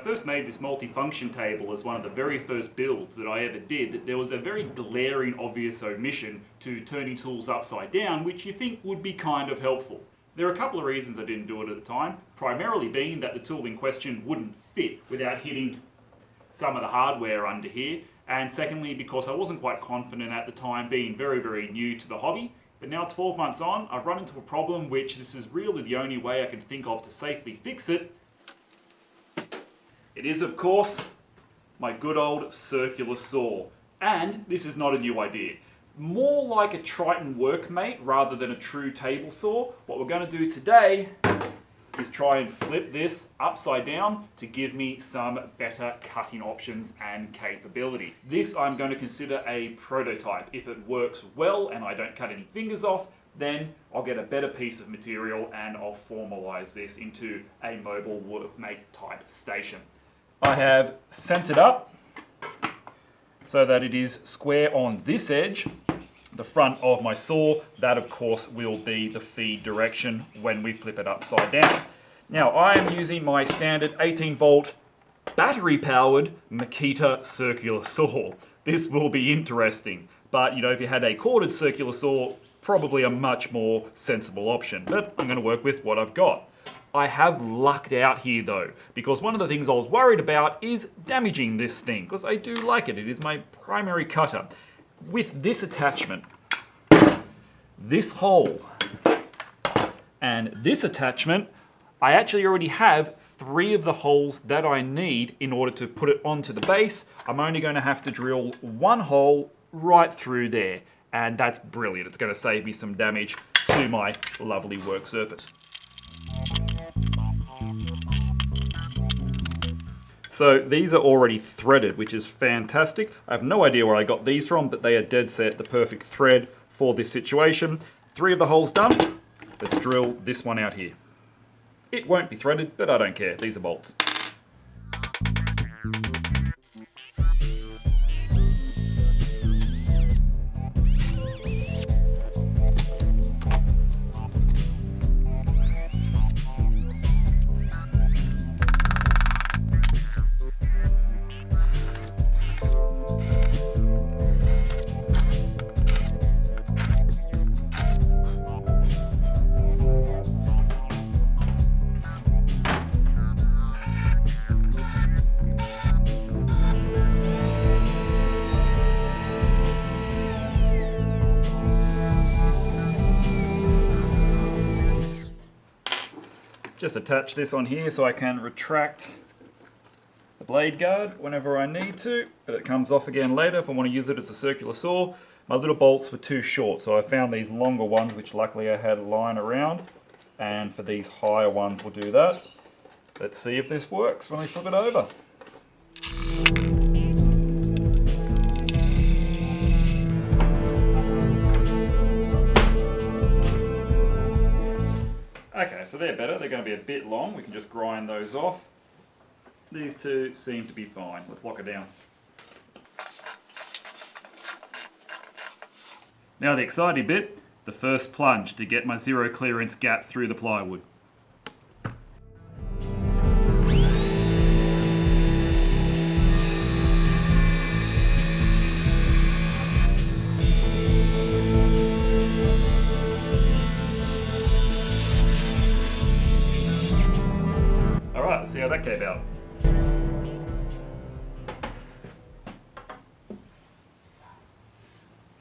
first made this multi-function table as one of the very first builds that I ever did, there was a very glaring obvious omission to turning tools upside down, which you think would be kind of helpful. There are a couple of reasons I didn't do it at the time, primarily being that the tool in question wouldn't fit without hitting some of the hardware under here, and secondly because I wasn't quite confident at the time, being very, very new to the hobby. But now 12 months on, I've run into a problem which this is really the only way I can think of to safely fix it. It is, of course, my good old circular saw. And this is not a new idea. More like a Triton Workmate rather than a true table saw. What we're going to do today is try and flip this upside down to give me some better cutting options and capability. This I'm going to consider a prototype. If it works well and I don't cut any fingers off, then I'll get a better piece of material and I'll formalize this into a mobile workmate type station. I have centered up so that it is square on this edge, the front of my saw. That of course will be the feed direction when we flip it upside down. Now I am using my standard 18 volt battery powered Makita circular saw. This will be interesting, but if you had a corded circular saw, probably a much more sensible option, but I'm going to work with what I've got. I have lucked out here though, because one of the things I was worried about is damaging this thing, because I do like it. It is my primary cutter. With this attachment, this hole, and this attachment, I actually already have 3 of the holes that I need in order to put it onto the base. I'm only going to have to drill 1 hole right through there, and that's brilliant. It's going to save me some damage to my lovely work surface. So these are already threaded, which is fantastic. I have no idea where I got these from, but they are dead set the perfect thread for this situation. 3 of the holes done. Let's drill this one out here. It won't be threaded, but I don't care. These are bolts. Just attach this on here so I can retract the blade guard whenever I need to, but it comes off again later if I want to use it as a circular saw. My little bolts were too short, so I found these longer ones, which luckily I had lying around, and for these higher ones we'll do that. Let's see if this works when I flip it over. Okay, so they're better. They're going to be a bit long. We can just grind those off. These two seem to be fine. Let's lock it down. Now the exciting bit, the first plunge to get my 0 clearance gap through the plywood. See how that came out.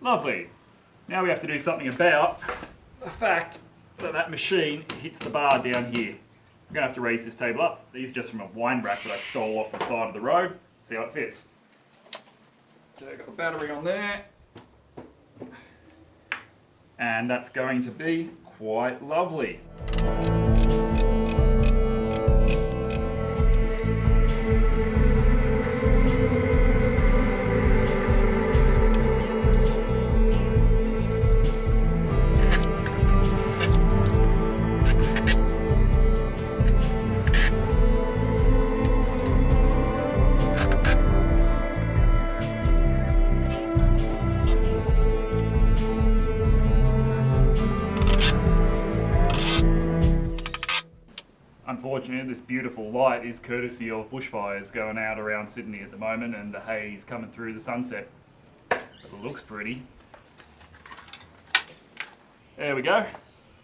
Lovely. Now we have to do something about the fact that that machine hits the bar down here. I'm going to have to raise this table up. These are just from a wine rack that I stole off the side of the road. See how it fits. So I've got the battery on there. And that's going to be quite lovely. Unfortunately, this beautiful light is courtesy of bushfires going out around Sydney at the moment and the haze coming through the sunset. But it looks pretty. There we go.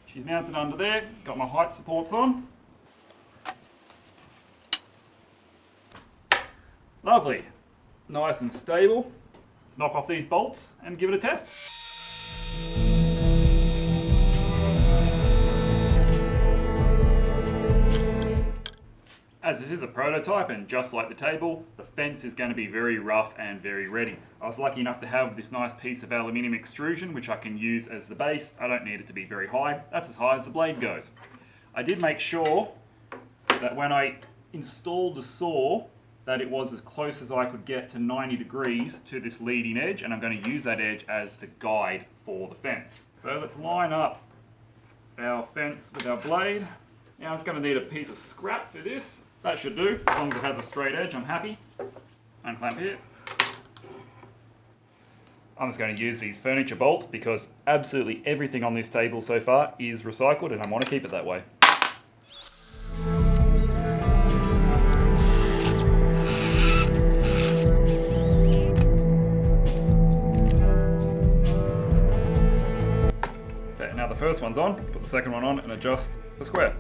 She's mounted under there, got my height supports on. Lovely. Nice and stable. Let's knock off these bolts and give it a test. As this is a prototype and just like the table, the fence is going to be very rough and very ready. I was lucky enough to have this nice piece of aluminium extrusion which I can use as the base. I don't need it to be very high. That's as high as the blade goes. I did make sure that when I installed the saw that it was as close as I could get to 90 degrees to this leading edge, and I'm going to use that edge as the guide for the fence. So let's line up our fence with our blade. Now it's going to need a piece of scrap for this. That should do, as long as it has a straight edge, I'm happy. Unclamp here. I'm just going to use these furniture bolts because absolutely everything on this table so far is recycled and I want to keep it that way. Okay, now the first one's on, put the second one on and adjust for square.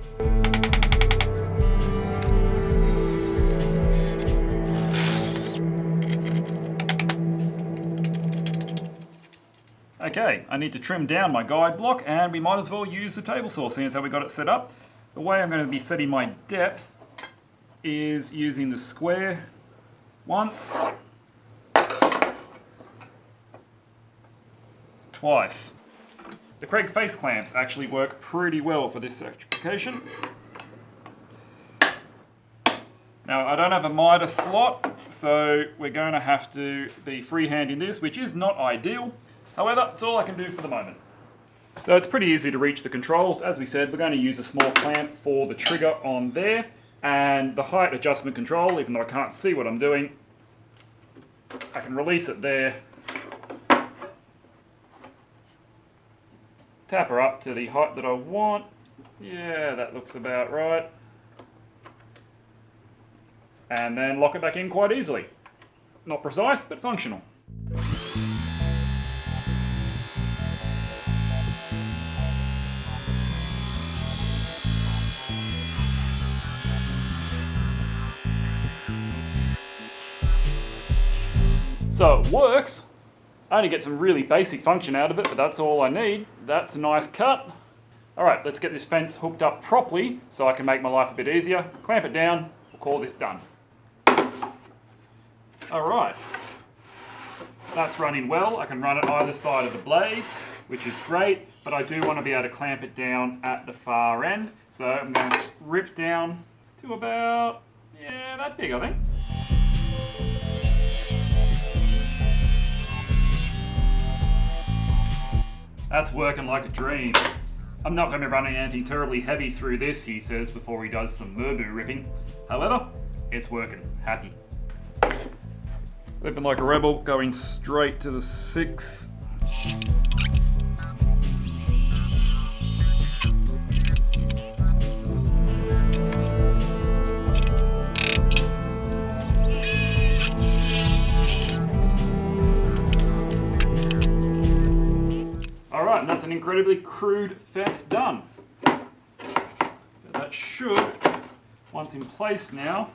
Okay, I need to trim down my guide block and we might as well use the table saw seeing as how we got it set up. The way I'm going to be setting my depth is using the square once, twice. The Craig face clamps actually work pretty well for this certification. Now I don't have a miter slot, so we're going to have to be freehanding this, which is not ideal. However, it's all I can do for the moment. So it's pretty easy to reach the controls. As we said, we're going to use a small clamp for the trigger on there, and the height adjustment control, even though I can't see what I'm doing, I can release it there. Tap her up to the height that I want. Yeah, that looks about right. And then lock it back in quite easily. Not precise, but functional. So it works. I only get some really basic function out of it, but that's all I need. That's a nice cut. All right, let's get this fence hooked up properly so I can make my life a bit easier. Clamp it down, we'll call this done. All right, that's running well. I can run it either side of the blade, which is great, but I do want to be able to clamp it down at the far end. So I'm going to rip down to about, yeah, that big, I think. That's working like a dream. I'm not going to be running anything terribly heavy through this, he says, before he does some Merbu ripping. However, it's working. Happy. Living like a rebel, going straight to the 6. Alright, and that's an incredibly crude fence done. But that should, once in place now,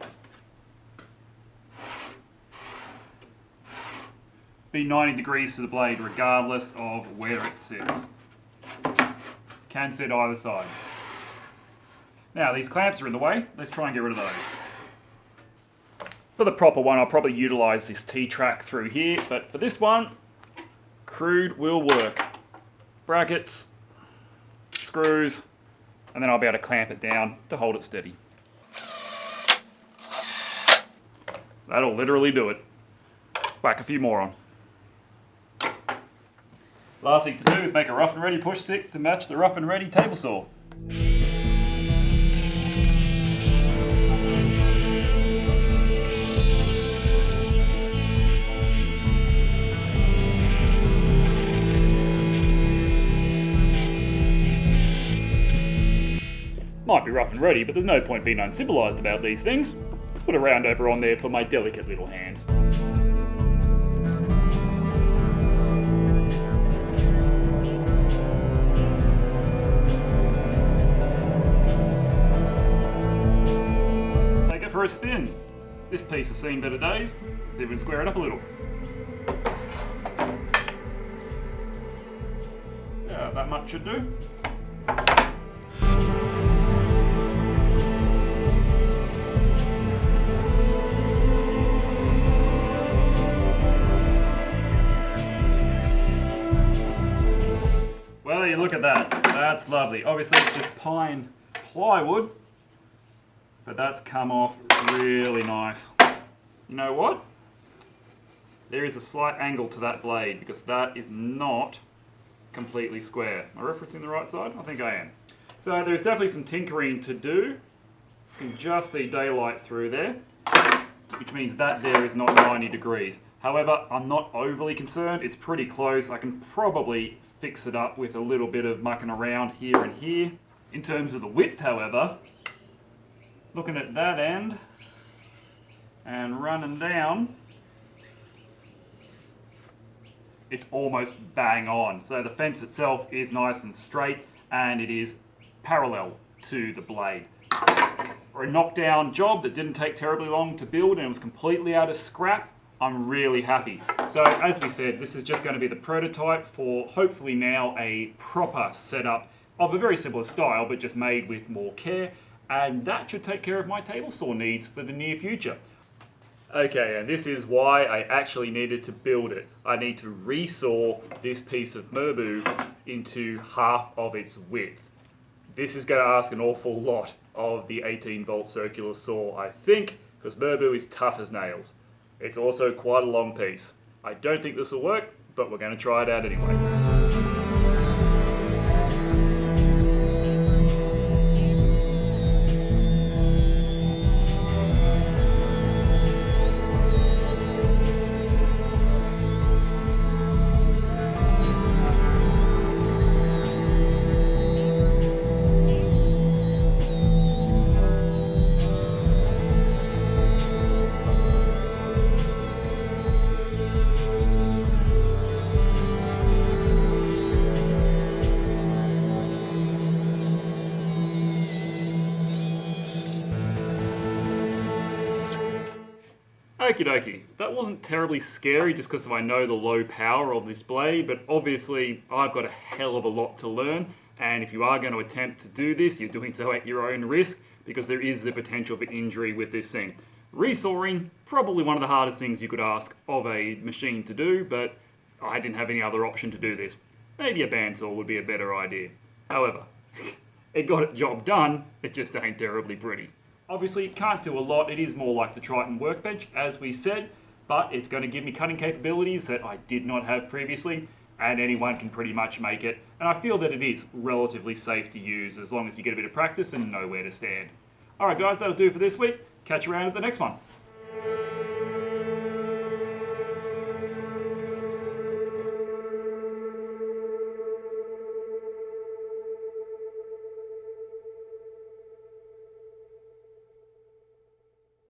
be 90 degrees to the blade regardless of where it sits. Can sit either side. Now these clamps are in the way, let's try and get rid of those. For the proper one I'll probably utilise this T-track through here, but for this one, crude will work. Brackets, screws, and then I'll be able to clamp it down to hold it steady. That'll literally do it. Whack a few more on. Last thing to do is make a rough and ready push stick to match the rough and ready table saw. Might be rough and ready, but there's no point being uncivilized about these things. Let's put a round over on there for my delicate little hands. Take it for a spin. This piece has seen better days. See if we can square it up a little. Yeah, that much should do. Well, you look at that. That's lovely. Obviously, it's just pine plywood, but that's come off really nice. You know what? There is a slight angle to that blade because that is not completely square. Am I referencing the right side? I think I am. So there's definitely some tinkering to do. You can just see daylight through there, which means that there is not 90 degrees. However, I'm not overly concerned. It's pretty close. I can probably fix it up with a little bit of mucking around here and here. In terms of the width, however, looking at that end and running down, it's almost bang on. So the fence itself is nice and straight and it is parallel to the blade. For a knockdown job that didn't take terribly long to build and it was completely out of scrap, I'm really happy. So as we said, this is just going to be the prototype for hopefully now a proper setup of a very similar style, but just made with more care. And that should take care of my table saw needs for the near future. Okay, and this is why I actually needed to build it. I need to resaw this piece of Merbau into half of its width. This is going to ask an awful lot of the 18-volt circular saw, I think, because Merbau is tough as nails. It's also quite a long piece. I don't think this will work, but we're going to try it out anyway. Okie dokie, that wasn't terribly scary just because I know the low power of this blade, but obviously I've got a hell of a lot to learn, and if you are going to attempt to do this, you're doing so at your own risk because there is the potential for injury with this thing. Resawing, probably one of the hardest things you could ask of a machine to do, but I didn't have any other option to do this. Maybe a bandsaw would be a better idea. However, it got its job done, it just ain't terribly pretty. Obviously, it can't do a lot. It is more like the Triton Workbench, as we said, but it's going to give me cutting capabilities that I did not have previously, and anyone can pretty much make it. And I feel that it is relatively safe to use as long as you get a bit of practice and know where to stand. Alright guys, that'll do for this week. Catch you around at the next one.